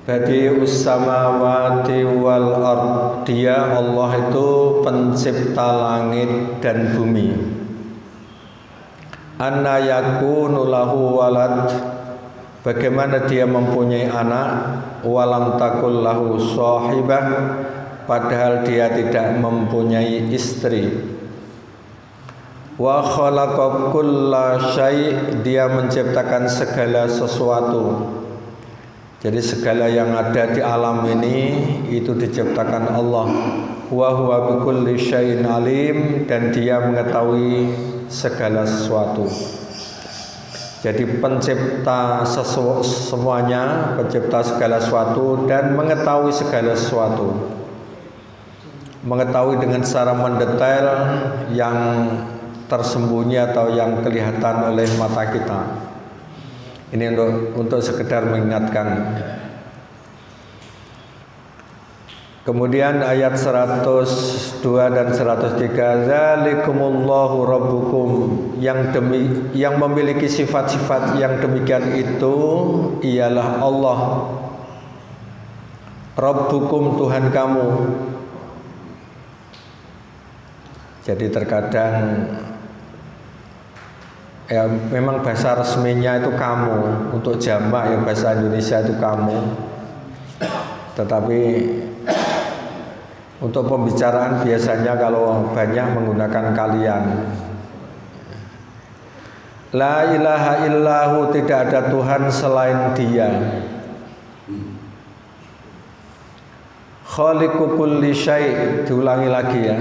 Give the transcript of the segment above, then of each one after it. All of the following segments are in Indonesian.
Badi'us samawati wal ard. Dia Allah itu pencipta langit dan bumi. Anna yakunu lahu walad. Bagaimana dia mempunyai anak? Walam takul lahu sahibah. Padahal dia tidak mempunyai istri. Wa khalaqa kulla syai'. Dia menciptakan segala sesuatu. Jadi segala yang ada di alam ini itu diciptakan Allah. Wa huwa bikulli syai'in alim. Dan dia mengetahui segala sesuatu. Jadi pencipta semuanya, pencipta segala sesuatu dan mengetahui segala sesuatu. Mengetahui dengan secara mendetail yang tersembunyi atau yang kelihatan oleh mata kita. Ini untuk sekedar mengingatkan. Kemudian ayat 102 dan 103, Zalikumullahu rabbukum, yang memiliki sifat-sifat yang demikian itu ialah Allah. Rabbukum, Tuhan kamu. Jadi terkadang ya memang bahasa resminya itu kamu, untuk jamak yang bahasa Indonesia itu kamu. Tetapi untuk pembicaraan biasanya kalau banyak menggunakan kalian. La ilaha illahu, tidak ada Tuhan selain Dia. Khaliqu kulli syai', diulangi lagi ya.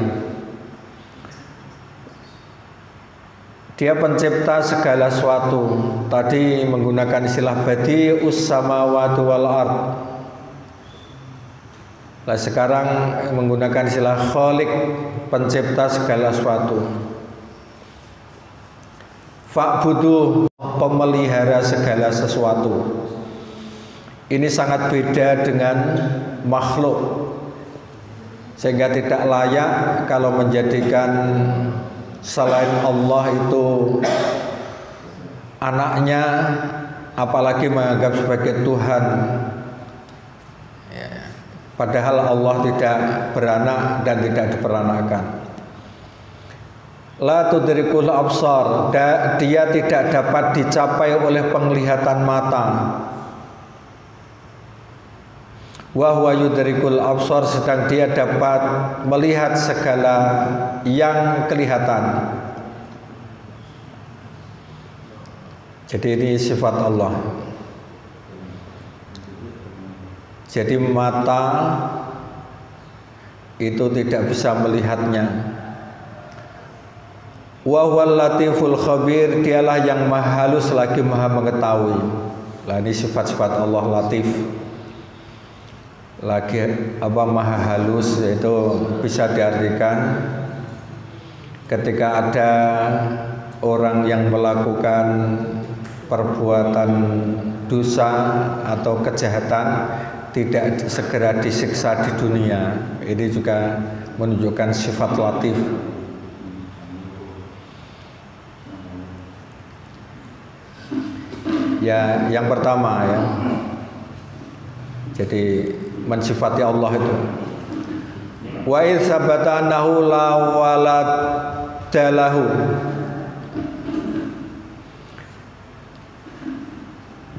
Dia pencipta segala sesuatu. Tadi menggunakan istilah badi'us samawati wal ard. Nah, sekarang menggunakan istilah khaliq, pencipta segala sesuatu. Fa'budu, pemelihara segala sesuatu. Ini sangat beda dengan makhluk. Sehingga tidak layak kalau menjadikan selain Allah itu anaknya, apalagi menganggap sebagai Tuhan. Padahal Allah tidak beranak dan tidak diperanakan. La tudrikul absar, dia tidak dapat dicapai oleh penglihatan mata. Wa huwa yudrikul absar, sedang dia dapat melihat segala yang kelihatan. Jadi ini sifat Allah. Jadi mata itu tidak bisa melihatnya. Wa huwal latiful khabir, dialah yang maha halus lagi maha mengetahui. Lah ini sifat-sifat Allah latif. Lagi apa maha halus, yaitu bisa diartikan ketika ada orang yang melakukan perbuatan dosa atau kejahatan tidak segera disiksa di dunia. Ini juga menunjukkan sifat latif. Ya, yang pertama ya. Jadi mensifati Allah itu. Wa idz sabata annahu la walada lahu.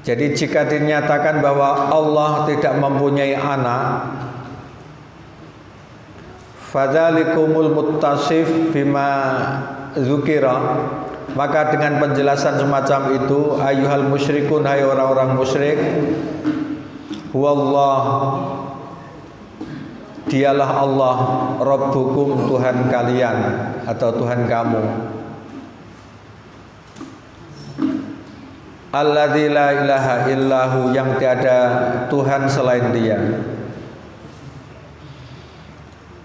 Jadi jika dinyatakan bahwa Allah tidak mempunyai anak, fadzalikumul muttasif bima dzukira, maka dengan penjelasan semacam itu, ayyuhal musyrikun, hai orang-orang musyrik, huwallah, dialah Allah, rabbukum, Tuhan kalian atau Tuhan kamu. Alladzi la ilaha illahu, yang tiada Tuhan selain Dia.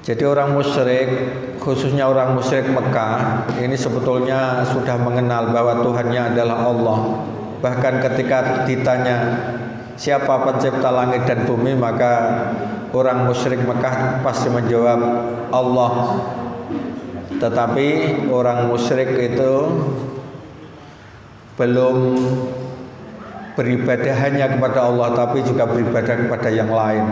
Jadi orang musyrik, khususnya orang musyrik Mekah, ini sebetulnya sudah mengenal bahwa Tuhannya adalah Allah. Bahkan ketika ditanya siapa pencipta langit dan bumi, maka orang musyrik Mekah pasti menjawab Allah. Tetapi orang musyrik itu belum beribadah hanya kepada Allah, tapi juga beribadah kepada yang lain.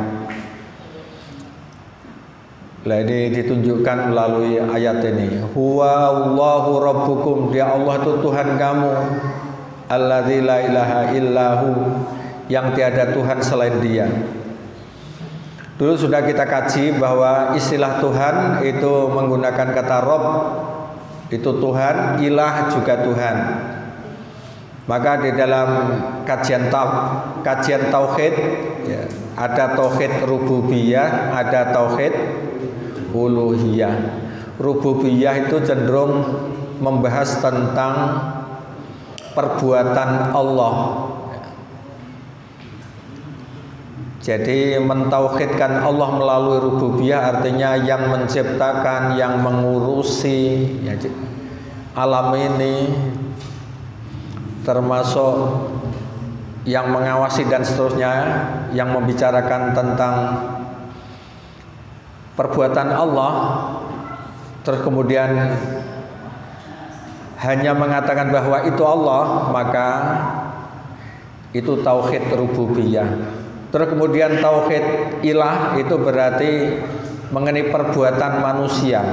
Nah, ini ditunjukkan melalui ayat ini. Huwa Allahu Rabbukum, dia Allah itu Tuhan kamu. Alladzi la ilaha illahu, yang tiada Tuhan selain Dia. Dulu sudah kita kaji bahwa istilah Tuhan itu menggunakan kata Rabb, itu Tuhan, ilah juga Tuhan. Maka di dalam kajian tauhid ya, ada tauhid rububiyah, ada tauhid uluhiyah. Rububiyah itu cenderung membahas tentang perbuatan Allah. Jadi mentauhidkan Allah melalui rububiyah artinya yang menciptakan, yang mengurusi ya, alam ini, termasuk yang mengawasi dan seterusnya, yang membicarakan tentang perbuatan Allah, terus kemudian hanya mengatakan bahwa itu Allah, maka itu tauhid rububiyah. Terus kemudian tauhid ilah itu berarti mengenai perbuatan manusia.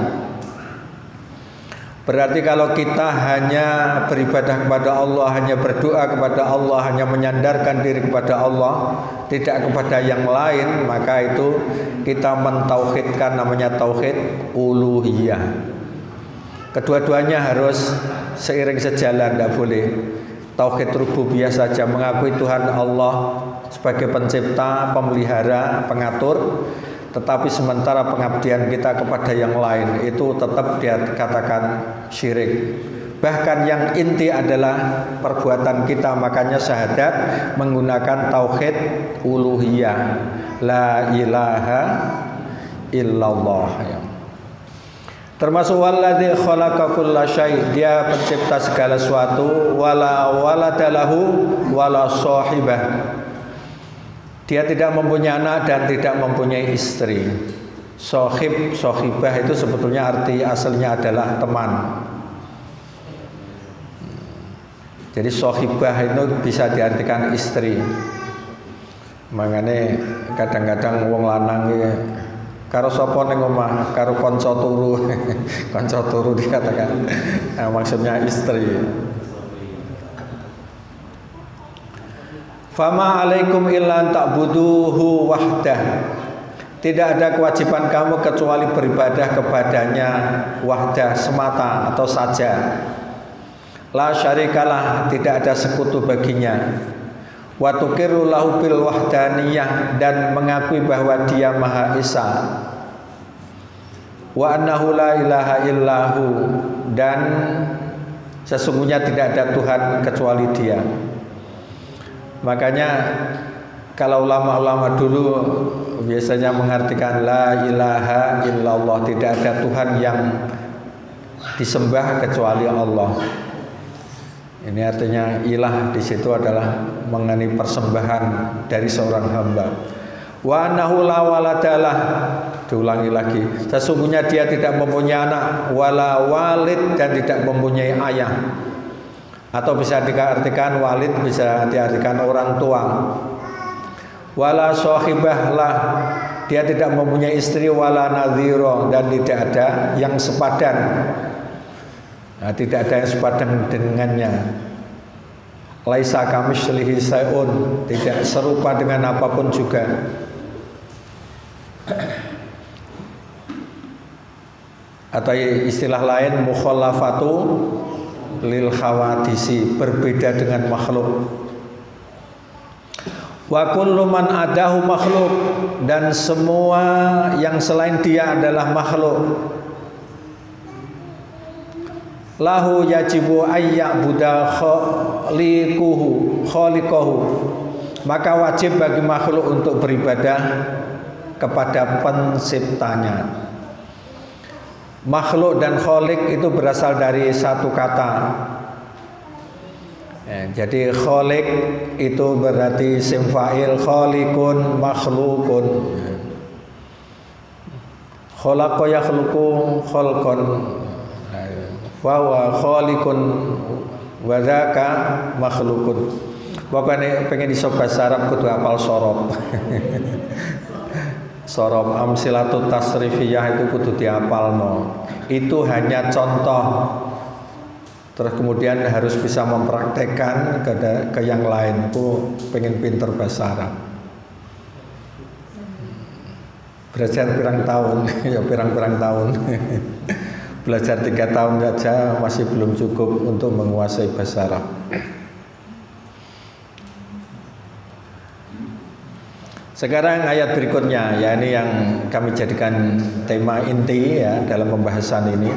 Berarti kalau kita hanya beribadah kepada Allah, hanya berdoa kepada Allah, hanya menyandarkan diri kepada Allah, tidak kepada yang lain, maka itu kita mentauhidkan, namanya tauhid uluhiyah. Kedua-duanya harus seiring sejalan, tidak boleh tauhid rububiyah saja, mengakui Tuhan Allah sebagai pencipta, pemelihara, pengatur, tetapi sementara pengabdian kita kepada yang lain itu tetap dikatakan syirik. Bahkan yang inti adalah perbuatan kita, makanya syahadat menggunakan tauhid uluhiyah, la ilaha illallah ya. Termasuk walladzi khalaqa kulla syai', dia pencipta segala sesuatu, wala waladalahu wala sahibah, dia tidak mempunyai anak dan tidak mempunyai istri. Sohibah itu sebetulnya arti aslinya adalah teman. Jadi sohibah itu bisa diartikan istri. Makanya kadang-kadang wong lanang ya, karo sapa ning omah, karo kanca turu. Kanca turu dikatakan maksudnya istri. Fama alaikum illa ta'buduhu wahdah, tidak ada kewajiban kamu kecuali beribadah kepadanya wahdah, semata atau saja. La syarikalah, tidak ada sekutu baginya. Wa tuqirru lahu bil wahdaniyah, dan mengakui bahwa dia Maha Esa. Wa annahu la ilaha illahu, dan sesungguhnya tidak ada Tuhan kecuali Dia. Makanya kalau ulama-ulama dulu biasanya mengartikan la ilaha illallah, tidak ada Tuhan yang disembah kecuali Allah. Ini artinya ilah di situ adalah mengenai persembahan dari seorang hamba. Wa annahu la waladalah, diulangi lagi, sesungguhnya dia tidak mempunyai anak, wala walid, dan tidak mempunyai ayah. Atau bisa diartikan walid, bisa diartikan orang tua. Wala sahibah lah, dia tidak mempunyai istri, wala nadhiro, dan tidak ada yang sepadan. Nah, tidak ada yang sepadan dengannya. Laisa kamitslihi syai'un, tidak serupa dengan apapun juga. Atau istilah lain mukhallafatu lil khawadisi, berbeda dengan makhluk. Wa kullu man adahu makhluk, dan semua yang selain dia adalah makhluk. Lahu yajibu ayya'buda khaliquhu, maka wajib bagi makhluk untuk beribadah kepada penciptanya. Makhluk dan khaliq itu berasal dari satu kata. Jadi khaliq itu berarti isim fa'il, khaliqun makhlukun. Khalaqa yakhluqu khalqan, wa huwa khaliqun wa dzaka makhlukun. Pokoknya pengen iso bahasa Arab kudu hafal sorob. Sorob amsilatut tasrifiyah itu kudu dihafalno. Itu hanya contoh. Terus kemudian harus bisa mempraktekkan ke yang lain. Aku pengen pinter bahasa Arab. Belajar pirang tahun, ya pirang-pirang tahun. Belajar 3 tahun saja masih belum cukup untuk menguasai bahasa Arab. Sekarang ayat berikutnya, ya ini yang kami jadikan tema inti ya dalam pembahasan ini.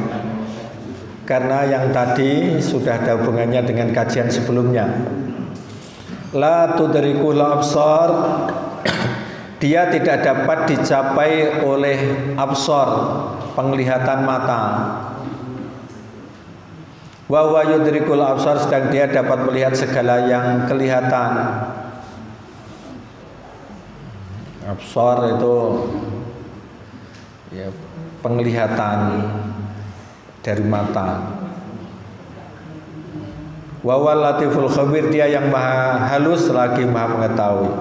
Karena yang tadi sudah ada hubungannya dengan kajian sebelumnya. La tudrikul absar, dia tidak dapat dicapai oleh absar, penglihatan mata. Wa huwa yudrikul absar, sedang dia dapat melihat segala yang kelihatan. Absar itu ya penglihatan dari mata. Wa huwal latiful khabir, dia yang maha halus lagi maha mengetahui.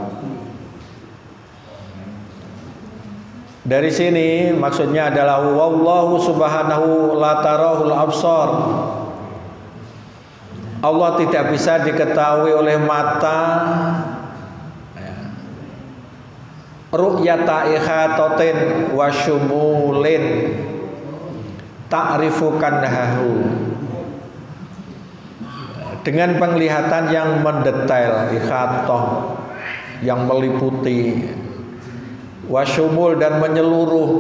Dari sini maksudnya adalah wallahu subhanahu la tarahul absar. Allah tidak bisa diketahui oleh mata ru'yata ihatatin wa syumulin ta'rifu kandahu, dengan penglihatan yang mendetail, ihatah yang meliputi, wasyumul dan menyeluruh,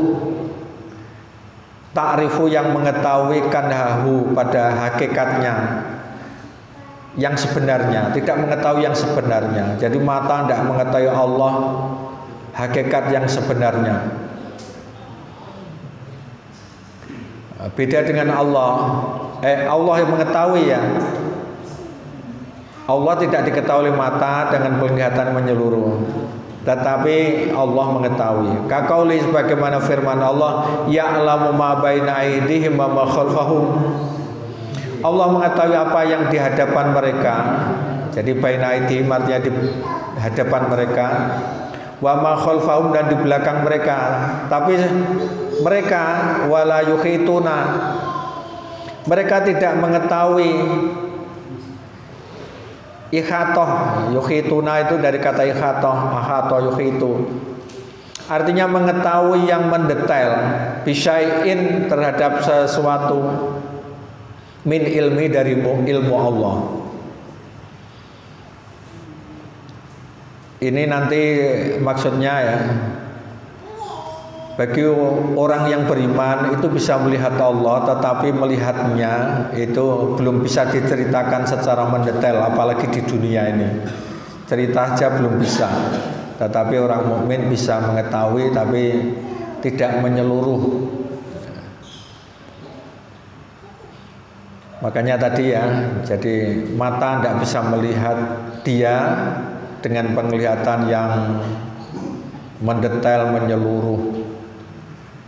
ta'rifu yang mengetahui kandahu pada hakikatnya yang sebenarnya, tidak mengetahui yang sebenarnya. Jadi mata tidak mengetahui Allah hakikat yang sebenarnya. Beda dengan Allah. Allah yang mengetahui ya. Allah tidak diketahui oleh mata dengan penglihatan menyeluruh, tetapi Allah mengetahui. Kaqauli, sebagaimana firman Allah, ya'lamu ma baina aydihim wa ma khalfahum. Allah mengetahui apa yang di hadapan mereka. Jadi baina aydihim artinya di hadapan mereka, wa ma khalfahum dan di belakang mereka. Tapi mereka wala yukhituna, mereka tidak mengetahui. Ikhatoh, yukhituna itu dari kata ikhatoh, ahatoh yukhitu, artinya mengetahui yang mendetail, bisyai'in terhadap sesuatu, min ilmi dari ilmu Allah. Ini nanti maksudnya ya, bagi orang yang beriman itu bisa melihat Allah, tetapi melihatnya itu belum bisa diceritakan secara mendetail, apalagi di dunia ini. Cerita aja belum bisa. Tetapi orang mukmin bisa mengetahui, tapi tidak menyeluruh. Makanya tadi ya, jadi mata tidak bisa melihat dia dengan penglihatan yang mendetail, menyeluruh,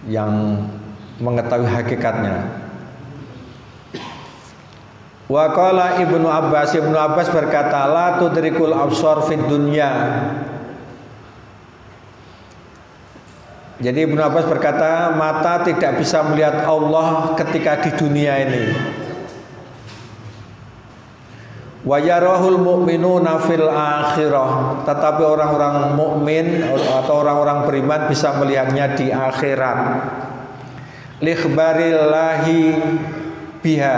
yang mengetahui hakikatnya. Wa qala Ibnu Abbas berkata, la tudrikul absar fid dunya. Jadi Ibnu Abbas berkata, mata tidak bisa melihat Allah ketika di dunia ini. Wa yarahul mu'minuna fil akhirah, tetapi orang-orang mukmin atau orang-orang beriman bisa melihatnya di akhirat. Likhbarillahi biha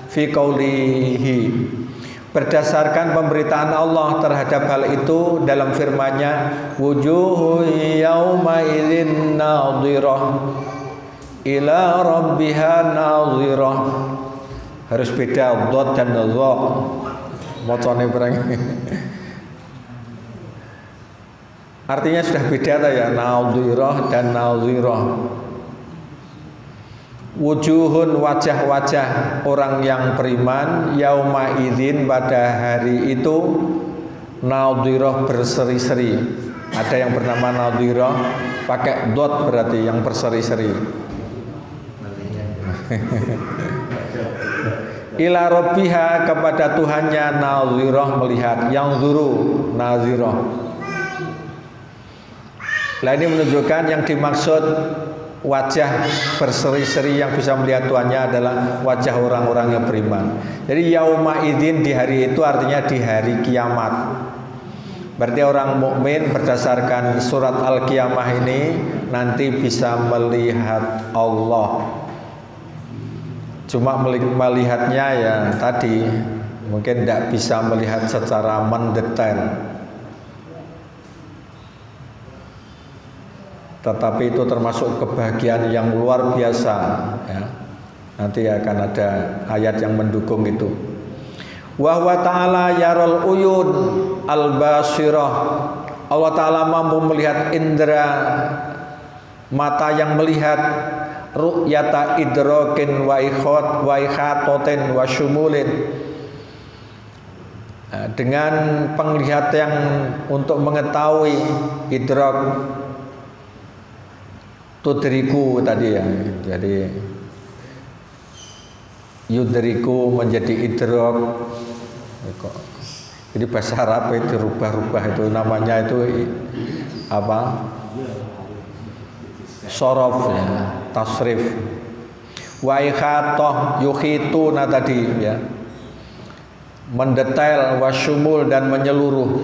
fi qaulihi, berdasarkan pemberitaan Allah terhadap hal itu dalam firman-Nya, wujuhu yauma idzin nadhirah ila rabbiha nadhirah. Harus beda dhad dan dha. Macane bareng. Artinya sudah beda ta ya, nadhirah dan nadhirah. Wujuhun, wajah-wajah orang yang beriman, yauma idzin pada hari itu, nadhirah berseri-seri. Ada yang bernama nadhirah pakai dhad, berarti yang berseri-seri. ila rabbiha kepada Tuhannya nazirah melihat, yang zuru nazirah. Nah ini menunjukkan yang dimaksud wajah berseri-seri yang bisa melihat Tuhannya adalah wajah orang-orang yang beriman. Jadi yauma idzin di hari itu artinya di hari kiamat. Berarti orang mukmin berdasarkan surat Al-Qiyamah ini nanti bisa melihat Allah. Cuma melihatnya ya tadi mungkin tidak bisa melihat secara mendetail. Tetapi itu termasuk kebahagiaan yang luar biasa ya. Nanti akan ada ayat yang mendukung itu. Wa huwa ta'ala yarul uyun al-basirah. Allah Ta'ala mampu melihat indera mata yang melihat, ru'yata idrokin wa ikhatotin wa syumulin, dengan penglihatan untuk mengetahui, idrok tudriku tadi ya, jadi yudriku menjadi idrok. Jadi bahasa Arab itu rubah-rubah itu namanya itu apa? Sorof ya, tasrif. Wa ikhatoh yukhituna tadi ya, mendetail, wasyumul dan menyeluruh.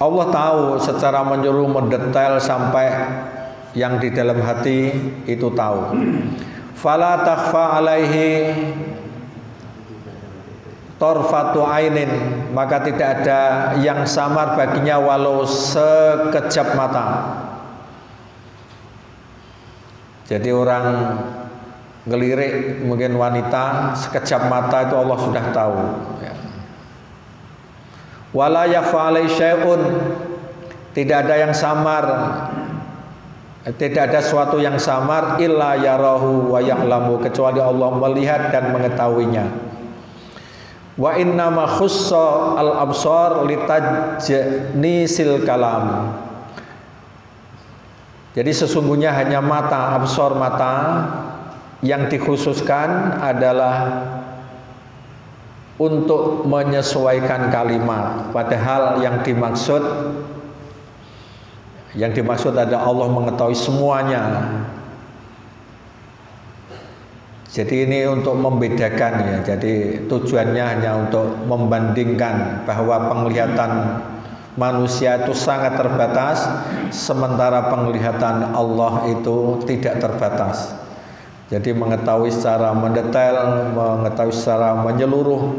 Allah tahu secara menyeluruh, mendetail sampai yang di dalam hati itu tahu. Fala takhfa alaihi torfatu ainin, maka tidak ada yang samar baginya walau sekejap mata. Jadi orang ngelirik mungkin wanita sekejap mata itu Allah sudah tahu ya. Wala yakhfa alaihi syai'un, tidak ada yang samar, tidak ada suatu yang samar illa yarahu wa ya'lamu, kecuali Allah melihat dan mengetahuinya. Wa inna ma khussa al-absar litajnisil kalam. Jadi sesungguhnya hanya mata, absar mata yang dikhususkan adalah untuk menyesuaikan kalimat. Padahal yang dimaksud adalah Allah mengetahui semuanya. Jadi ini untuk membedakan ya. Jadi tujuannya hanya untuk membandingkan bahwa penglihatan manusia itu sangat terbatas, sementara penglihatan Allah itu tidak terbatas. Jadi mengetahui secara mendetail, mengetahui secara menyeluruh,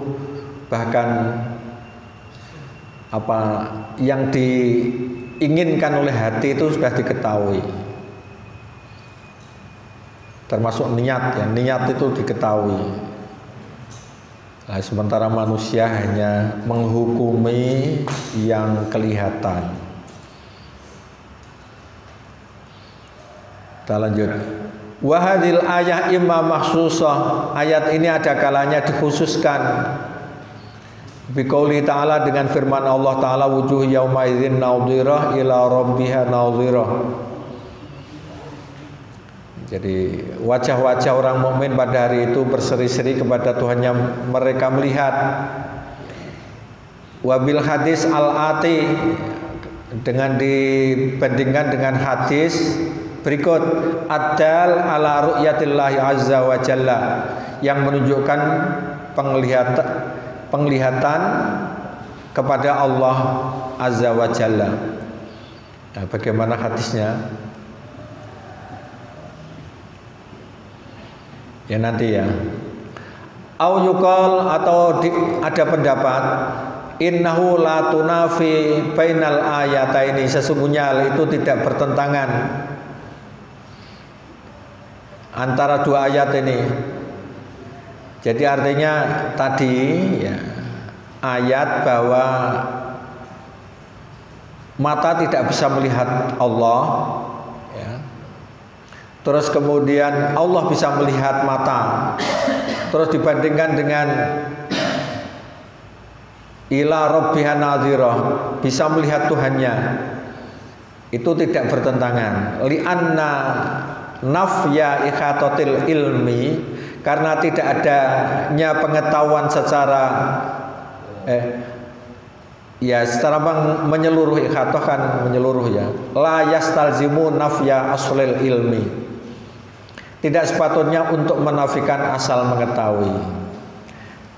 bahkan apa yang diinginkan oleh hati itu sudah diketahui. Termasuk niat ya, niat itu diketahui. Nah, sementara manusia hanya menghukumi yang kelihatan. Kita lanjut. Wahadil ayah imma mahsusah, ayat ini ada kalanya dikhususkan biqauli ta'ala dengan firman Allah Ta'ala, wujuh yauma idzin nadhirah ila rabbiha nadhirah. Jadi wajah-wajah orang mukmin pada hari itu berseri-seri kepada Tuhannya mereka melihat. Wabil hadis al-ati, dengan dibandingkan dengan hadis berikut, adal ala ru'yatillahi azza wa jalla, yang menunjukkan penglihatan kepada Allah azza wa jalla. Nah, bagaimana hadisnya? Ya nanti ya. Au yuqal, atau ada pendapat innahu la tunafi bainal ayataini, sesungguhnya hal itu tidak bertentangan antara dua ayat ini. Jadi artinya tadi ya, ayat bahwa mata tidak bisa melihat Allah ya. Terus kemudian Allah bisa melihat mata. Terus dibandingkan dengan ila rabbiha nadhirah, bisa melihat Tuhannya. Itu tidak bertentangan. Li'anna nafya ikhatatil ilmi, karena tidak adanya pengetahuan secara secara menyeluruh. Ikhatoh kan menyeluruh ya. La yastalzimu nafya aslil ilmi, tidak sepatutnya untuk menafikan asal mengetahui.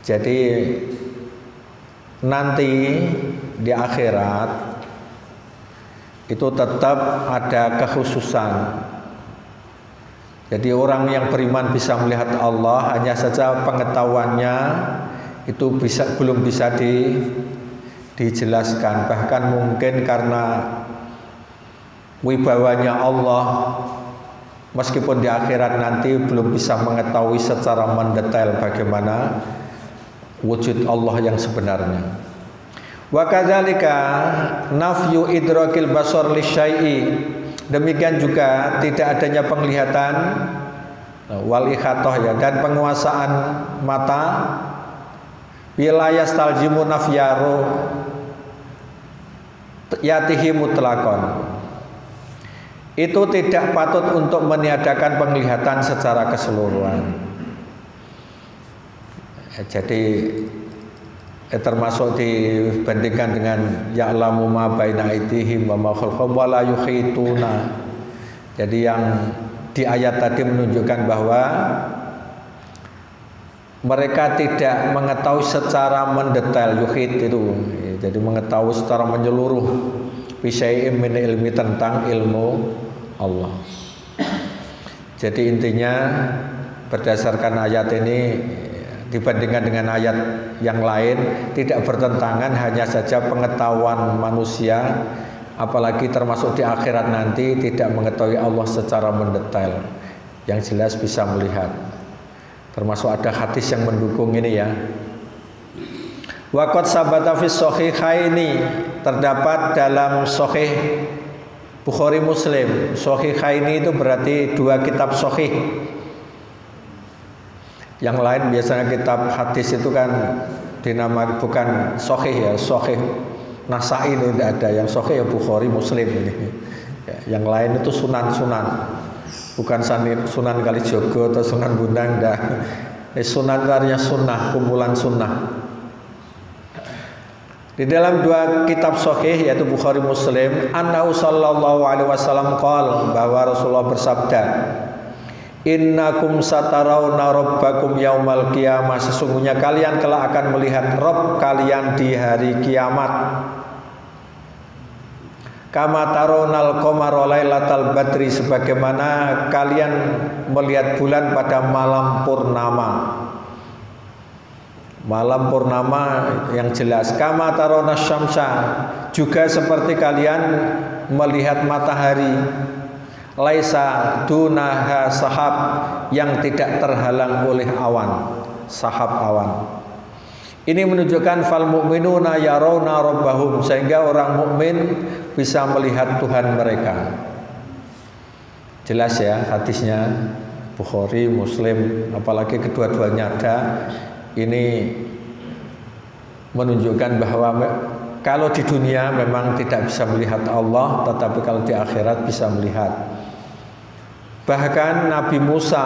Jadi nanti di akhirat itu tetap ada kekhususan. Jadi orang yang beriman bisa melihat Allah, hanya saja pengetahuannya itu belum bisa dijelaskan. Bahkan mungkin karena wibawanya Allah, meskipun di akhirat nanti belum bisa mengetahui secara mendetail bagaimana wujud Allah yang sebenarnya. Wa kadzalika nafyu idrakil basar lisyai'i, demikian juga tidak adanya penglihatan wal ikhatoh ya, dan penguasaan mata wilayah staljimu nafyaru yatihi mutlakon, itu tidak patut untuk meniadakan penglihatan secara keseluruhan. Jadi termasuk dibandingkan dengan ya'lamu ma baina aydihim wa ma khalfahum wa la yuhituna. Jadi yang di ayat tadi menunjukkan bahwa mereka tidak mengetahui secara mendetail, yuhit itu, jadi mengetahui secara menyeluruh bisyai'im min ilmi, tentang ilmu Allah. Jadi intinya berdasarkan ayat ini dibandingkan dengan ayat yang lain tidak bertentangan, hanya saja pengetahuan manusia apalagi termasuk di akhirat nanti tidak mengetahui Allah secara mendetail. Yang jelas bisa melihat, termasuk ada hadis yang mendukung ini ya. Waqad sabata fi shahihaini, terdapat dalam sahih Bukhari Muslim. Shahihaini itu berarti dua kitab sahih. Yang lain biasanya kitab hadis itu kan dinamakan bukan sahih ya, sahih Nasai itu tidak ada, yang sahih ya Bukhari Muslim ini. Yang lain itu sunan-sunan, bukan Sunan Kalijogo atau Sunan Bonang, dah. Sunan itu artinya sunnah, kumpulan sunnah. Di dalam dua kitab sahih yaitu Bukhari Muslim, annahu sallallahu alaihi wasallam qala, bahwa Rasulullah bersabda, innakum satarawna rabbakum yaumal qiyamah, sesungguhnya kalian kelak akan melihat Rabb kalian di hari kiamat. Kama taronal qamara lailatal badri, sebagaimana kalian melihat bulan pada malam purnama. Malam purnama yang jelas. Kama tarona syamsa, juga seperti kalian melihat matahari. Laisa dunaha sahab, yang tidak terhalang oleh awan, sahab awan. Ini menunjukkan fal mu'minuna yarawna rabbahum, sehingga orang mukmin bisa melihat Tuhan mereka. Jelas ya hadisnya, Bukhari, Muslim, apalagi kedua-duanya ada. Ini menunjukkan bahwa kalau di dunia memang tidak bisa melihat Allah, tetapi kalau di akhirat bisa melihat. Bahkan Nabi Musa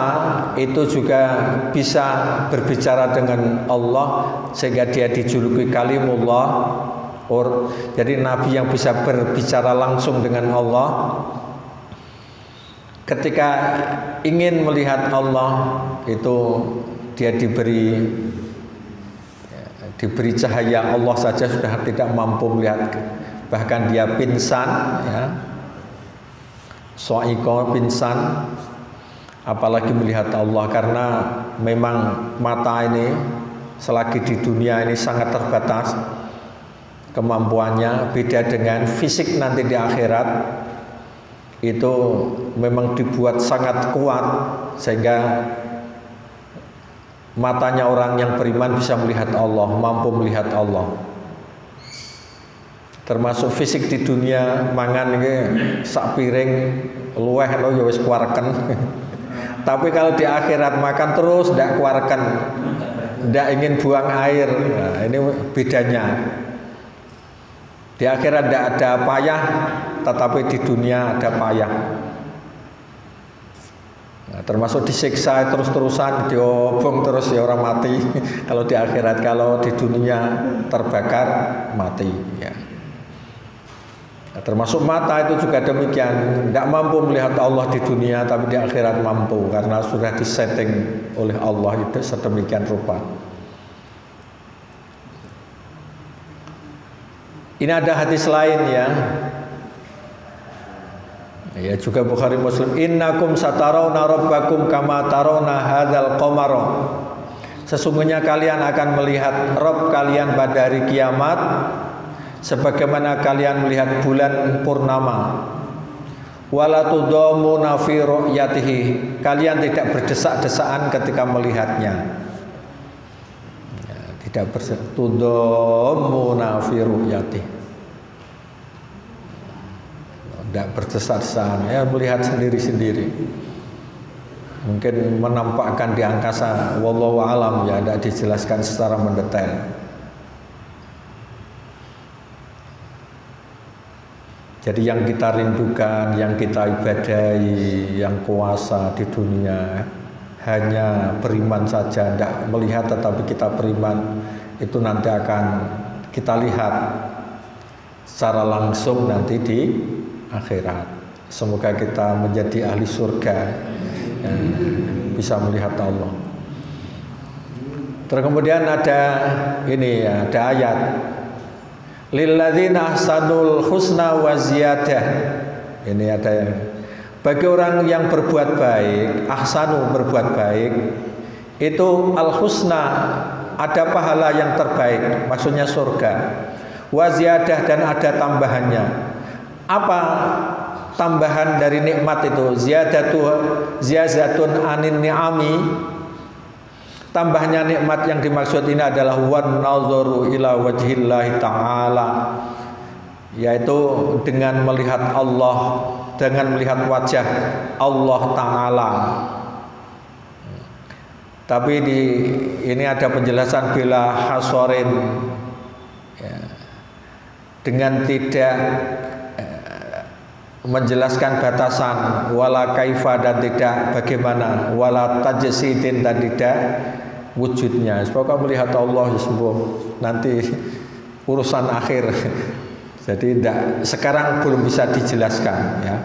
itu juga bisa berbicara dengan Allah, sehingga dia dijuluki Kalimullah. Jadi Nabi yang bisa berbicara langsung dengan Allah. Ketika ingin melihat Allah, itu dia diberi cahaya Allah saja sudah tidak mampu melihat. Bahkan dia pingsan ya. So'iko pingsan, apalagi melihat Allah, karena memang mata ini selagi di dunia ini sangat terbatas kemampuannya. Beda dengan fisik nanti di akhirat, itu memang dibuat sangat kuat sehingga matanya orang yang beriman bisa melihat Allah, mampu melihat Allah. Termasuk fisik di dunia mangan ini sak piring luweh lo ya wis kuareken. Tapi kalau di akhirat makan terus ndak kuareken, ndak ingin buang air. Nah, ini bedanya. Di akhirat ndak ada payah, tetapi di dunia ada payah. Nah, termasuk disiksa terus-terusan, diobong terus ya orang mati. Kalau di akhirat, kalau di dunia terbakar mati ya. Nah, termasuk mata itu juga demikian, tidak mampu melihat Allah di dunia, tapi di akhirat mampu karena sudah disetting oleh Allah itu sedemikian rupa. Ini ada hadis lain ya. Ya juga Bukhari Muslim, innakum satarawna rabbakum kama tarawna hadzal qamara. Sesungguhnya kalian akan melihat Rabb kalian pada hari kiamat sebagaimana kalian melihat bulan purnama. Wala tudamuna fi ru'yatihi. Kalian tidak berdesak-desaan ketika melihatnya. Ya, tidak tudamuna fi ru'yatihi. Tidak berdesak-desaan, ya melihat sendiri-sendiri. Mungkin menampakkan di angkasa, wallahu alam ya, tidak dijelaskan secara mendetail. Jadi yang kita rindukan, yang kita ibadahi, yang kuasa di dunia hanya beriman saja, tidak melihat tetapi kita beriman, itu nanti akan kita lihat secara langsung nanti di akhirat. Semoga kita menjadi ahli surga yang bisa melihat Allah. Terus kemudian ada ini ya, ada ayat lilladzina ahsanul husna wa ziyadah. Ini ada yang bagi orang yang berbuat baik, ahsanu berbuat baik, itu al husna ada pahala yang terbaik, maksudnya surga. Wa ziyadah dan ada tambahannya. Apa tambahan dari nikmat itu? Ziyazatun anin ni'ami. Tambahnya nikmat yang dimaksud ini adalah wan nazaru ila wajhillahi ta'ala, yaitu dengan melihat Allah, dengan melihat wajah Allah Ta'ala. Tapi ini ada penjelasan bila hasorin ya, dengan tidak menjelaskan batasan, wala kaifa dan tidak bagaimana, wala tajsidin dan tidak wujudnya. Semoga melihat Allah ya sembuh nanti urusan akhir. Jadi tidak, sekarang belum bisa dijelaskan ya.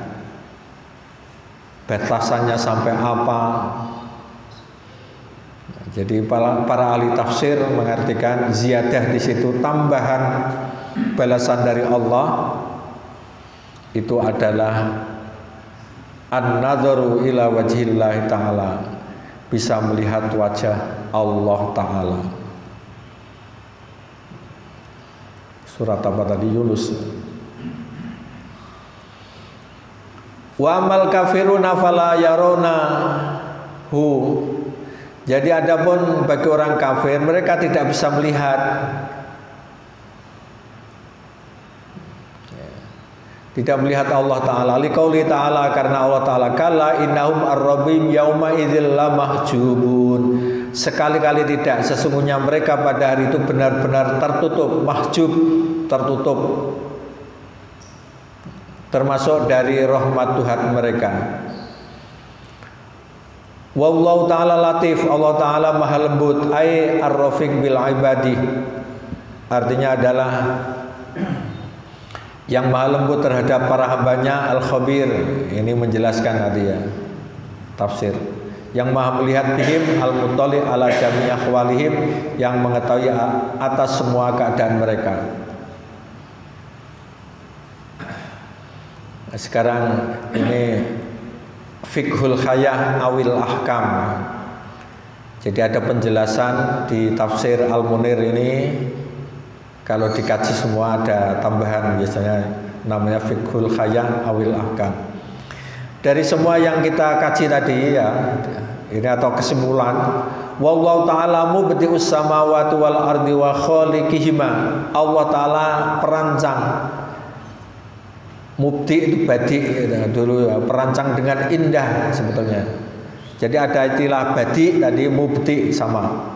Batasannya sampai apa. Jadi para ahli tafsir mengartikan ziyadah di situ tambahan balasan dari Allah itu adalah an-nadharu ila wajhillahi ta'ala, bisa melihat wajah Allah Ta'ala. Surat apa tadi? Yunus. Wa amal kafiruna fala yaruna hu. Jadi adapun bagi orang kafir, mereka tidak bisa melihat, tidak melihat Allah Ta'ala. Liqauli ta'ala, karena Allah Ta'ala kala innahum ar-rabbim yauma idzil lamahjubun. Sekali-kali tidak, sesungguhnya mereka pada hari itu benar-benar tertutup, mahjub, tertutup, termasuk dari rahmat Tuhan mereka. Wallahu ta'ala latif, Allah Ta'ala maha lembut, ay ar-rafiq bil ibadi, artinya adalah yang maha lembut terhadap para hambanya, al-khabir, ini menjelaskan tadi ya, tafsir. Yang maha melihat bihim, al-muttali ala jami' ahwalihim, yang mengetahui atas semua keadaan mereka. Sekarang ini fiqhul khayah awil ahkam. Jadi ada penjelasan di tafsir Al-Munir ini. Kalau dikaji semua ada tambahan, biasanya namanya fiqhul khayah awil ahkam. Dari semua yang kita kaji tadi ya, ini atau kesimpulan, wallahu ta'ala mubdi'us samawati wal ardi wa khaliqihima. Allah Ta'ala perancang. Mubdi itu badi dulu ya, perancang dengan indah sebetulnya. Jadi ada istilah badi tadi, mubdi sama.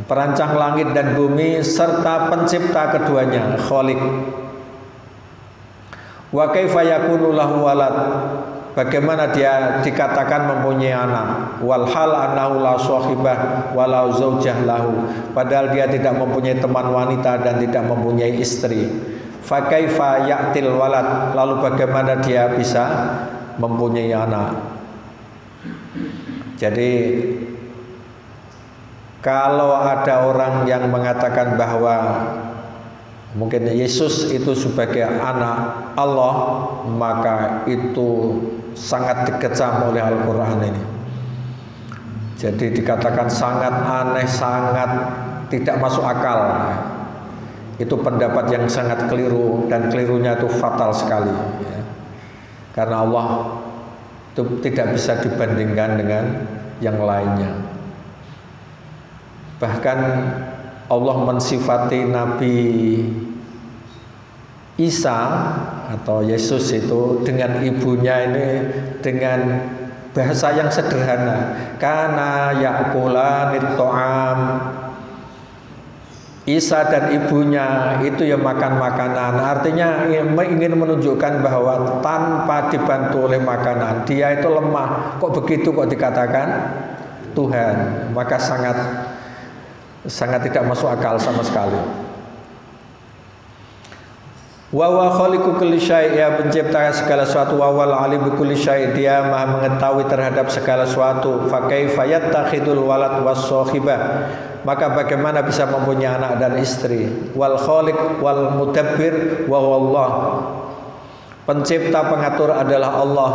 Perancang langit dan bumi serta pencipta keduanya, khaliq. Wa kaifa yakunu lahu walad. bagaimana dia dikatakan mempunyai anak? Walhal annahu la sahibah walau zaujah lahu, padahal dia tidak mempunyai teman wanita dan tidak mempunyai istri. Fa kaifa ya'til walad, lalu bagaimana dia bisa mempunyai anak? Jadi kalau ada orang yang mengatakan bahwa mungkin Yesus itu sebagai anak Allah, maka itu sangat dikecam oleh Al-Quran ini. Jadi dikatakan sangat aneh, sangat tidak masuk akal. Itu pendapat yang sangat keliru, dan kelirunya itu fatal sekali ya. Karena Allah itu tidak bisa dibandingkan dengan yang lainnya. Bahkan Allah mensifati Nabi Isa atau Yesus itu dengan ibunya ini dengan bahasa yang sederhana. Kana ya'kulanit ta'am. Isa dan ibunya itu yang makan makanan. Artinya ingin menunjukkan bahwa tanpa dibantu oleh makanan dia itu lemah. Kok begitu kok dikatakan Tuhan? Maka sangat tidak masuk akal sama sekali. Wa huwa khaliqu kulli syai', ya pencipta segala sesuatu, wa wal alim bi kulli syai', dia maha mengetahui terhadap segala sesuatu. Fa kaifa yattakhidul walad was sahibah, maka bagaimana bisa mempunyai anak dan istri. Wal khaliq wal mudabbir wa Allah, pencipta pengatur adalah Allah.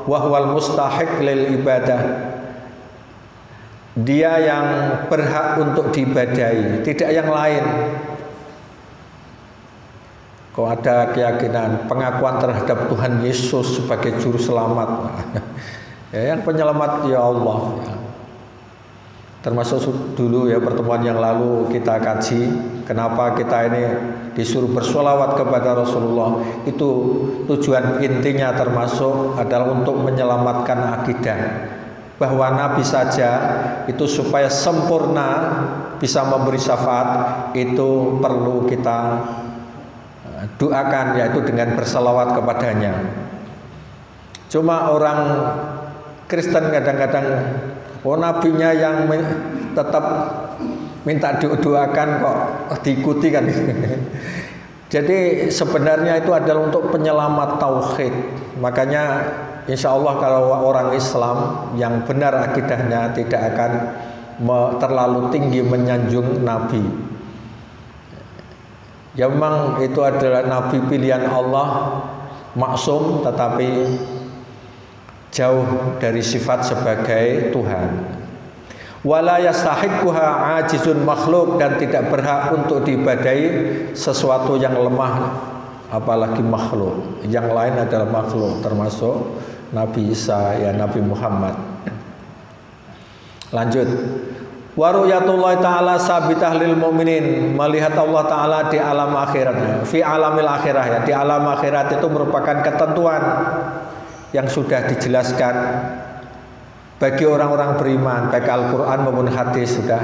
Wa huwal mustahiq lil ibadah, dia yang berhak untuk diibadahi, tidak yang lain. Kok ada keyakinan pengakuan terhadap Tuhan Yesus sebagai juru selamat, ya, yang penyelamat ya Allah ya. Termasuk dulu ya pertemuan yang lalu kita kaji kenapa kita ini disuruh bersolawat kepada Rasulullah. Itu tujuan intinya termasuk adalah untuk menyelamatkan akidah, bahwa Nabi saja itu supaya sempurna bisa memberi syafaat itu perlu kita doakan, yaitu dengan berselawat kepadanya. Cuma orang Kristen kadang-kadang nabinya yang tetap minta doakan kok diikuti kan. Jadi sebenarnya itu adalah untuk penyelamat tauhid. Makanya insya Allah kalau orang Islam yang benar akidahnya tidak akan terlalu tinggi menyanjung Nabi. Ya memang itu adalah Nabi pilihan Allah, maksum, tetapi jauh dari sifat sebagai Tuhan. Wala yastahiquha ajizun makhluk, dan tidak berhak untuk diibadahi sesuatu yang lemah, apalagi makhluk. Yang lain adalah makhluk, termasuk Nabi Isa, ya Nabi Muhammad. Lanjut. Wa ru'yatullah ta'ala sabitah lil mu'minin, melihat Allah Ta'ala di alam akhirat, fi alamil akhirah ya, di alam akhirat itu merupakan ketentuan yang sudah dijelaskan bagi orang-orang beriman, baik Al-Quran maupun hadis sudah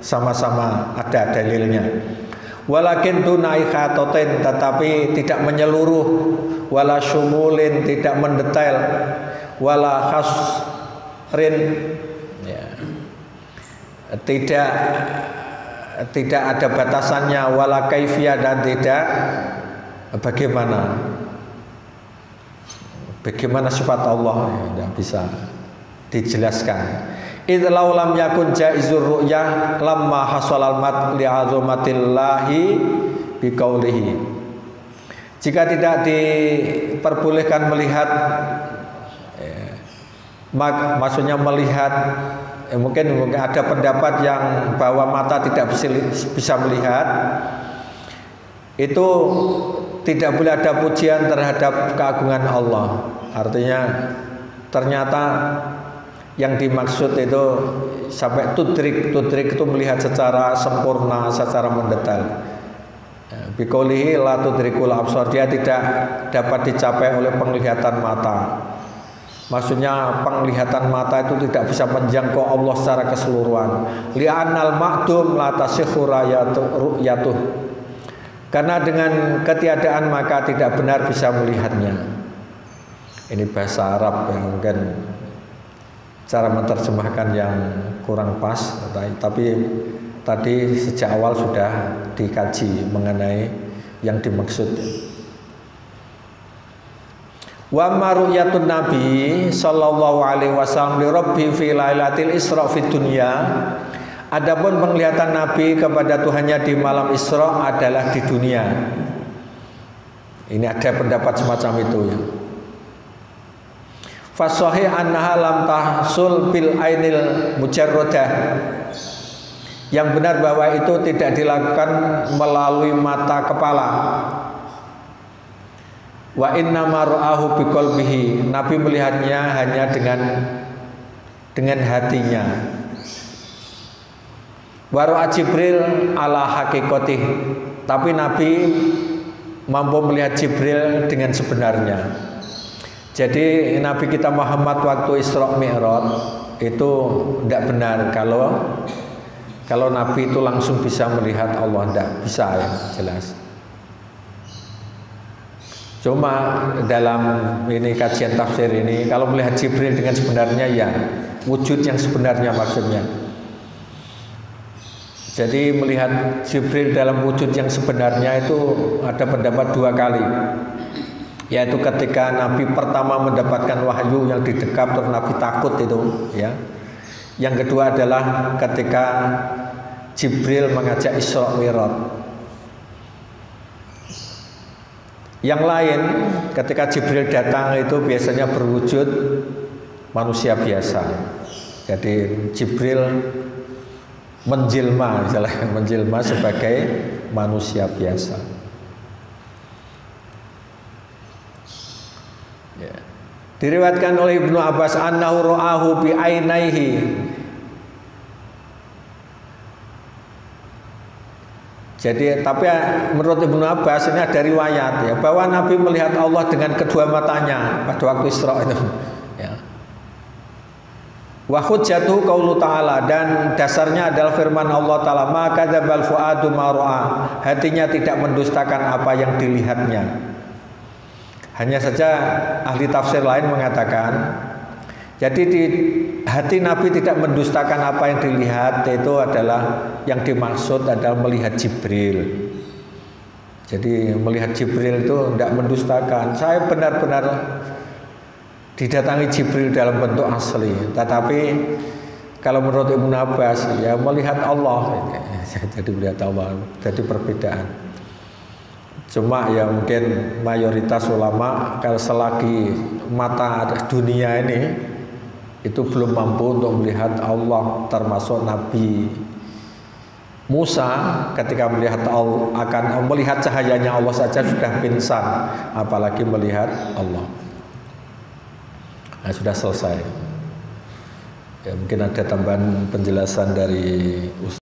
sama-sama ada dalilnya. Walakin dunai khatotin, tetapi tidak menyeluruh, wala syumulin, tidak mendetail, wala khasrin, ya, tidak ada batasannya, wala kaifiyah, dan tidak bagaimana sifat Allah, ya, tidak bisa dijelaskan. Idlau lam yakun jaizur ru'yah lamma hasalal mat li azamatillahi biqaulihi. Jika tidak diperbolehkan melihat, maksudnya melihat, mungkin ada pendapat yang bahwa mata tidak bisa melihat, itu tidak boleh ada pujian terhadap keagungan Allah. Artinya ternyata yang dimaksud itu sampai tudrik itu melihat secara sempurna, secara mendetail. Biqaulihi la tudrikul absar, dia tidak dapat dicapai oleh penglihatan mata. Maksudnya penglihatan mata itu tidak bisa menjangkau Allah secara keseluruhan. Li'annal ma'dum la tasihhu ru'yatuh, karena dengan ketiadaan maka tidak benar bisa melihatnya. Ini bahasa Arab yang mungkin cara menerjemahkan yang kurang pas, tapi tadi sejak awal sudah dikaji mengenai yang dimaksud. Wa maruyatun Nabi sallallahu alaihi wasallam li Rabbi fi lailatul Isra fid dunya. Adapun penglihatan Nabi kepada Tuhannya di malam Isra adalah di dunia. Ini ada pendapat semacam itu ya. Fasahih annaha lam tahsul bil ainil mujarradah. Yang benar bahwa itu tidak dilakukan melalui mata kepala. Wa inna ma ra'ahu biqalbihi. Nabi melihatnya hanya dengan hatinya. Wa ra'a Jibril ala haqiqatih. Tapi Nabi mampu melihat Jibril dengan sebenarnya. Jadi Nabi kita Muhammad waktu Isra Mi'raj itu tidak benar kalau Nabi itu langsung bisa melihat Allah, tidak bisa ya, jelas. Cuma dalam ini kajian tafsir ini kalau melihat Jibril dengan sebenarnya ya wujud yang sebenarnya maksudnya. Jadi melihat Jibril dalam wujud yang sebenarnya itu ada pendapat dua kali. Yaitu ketika Nabi pertama mendapatkan wahyu yang didekap terus Nabi takut itu ya. Yang kedua adalah ketika Jibril mengajak Isra Mi'raj. Yang lain ketika Jibril datang itu biasanya berwujud manusia biasa. Jadi Jibril menjelma, misalnya menjelma sebagai manusia biasa. Ya. Diriwayatkan oleh Ibnu Abbas annahu ra'ahu bi ainaihi. Jadi tapi menurut Ibnu Abbas ini ada riwayat ya bahwa Nabi melihat Allah dengan kedua matanya pada waktu Isra itu. Ya. Wa hujjatuhu qaulu ta'ala, dan dasarnya adalah firman Allah Ta'ala, ma kadzabal fuadu ma ra'a. Hatinya tidak mendustakan apa yang dilihatnya. Hanya saja ahli tafsir lain mengatakan, jadi di hati Nabi tidak mendustakan apa yang dilihat, itu adalah yang dimaksud adalah melihat Jibril. Jadi melihat Jibril itu tidak mendustakan. Saya benar-benar didatangi Jibril dalam bentuk asli. Tetapi kalau menurut Ibnu Abbas ya melihat Allah, jadi melihat Allah, jadi perbedaan. Cuma ya mungkin mayoritas ulama kalau selagi mata dunia ini itu belum mampu untuk melihat Allah, termasuk Nabi Musa ketika melihat Allah, akan melihat cahayanya Allah saja sudah pingsan, apalagi melihat Allah. Nah, sudah selesai. Ya, mungkin ada tambahan penjelasan dari Ustaz.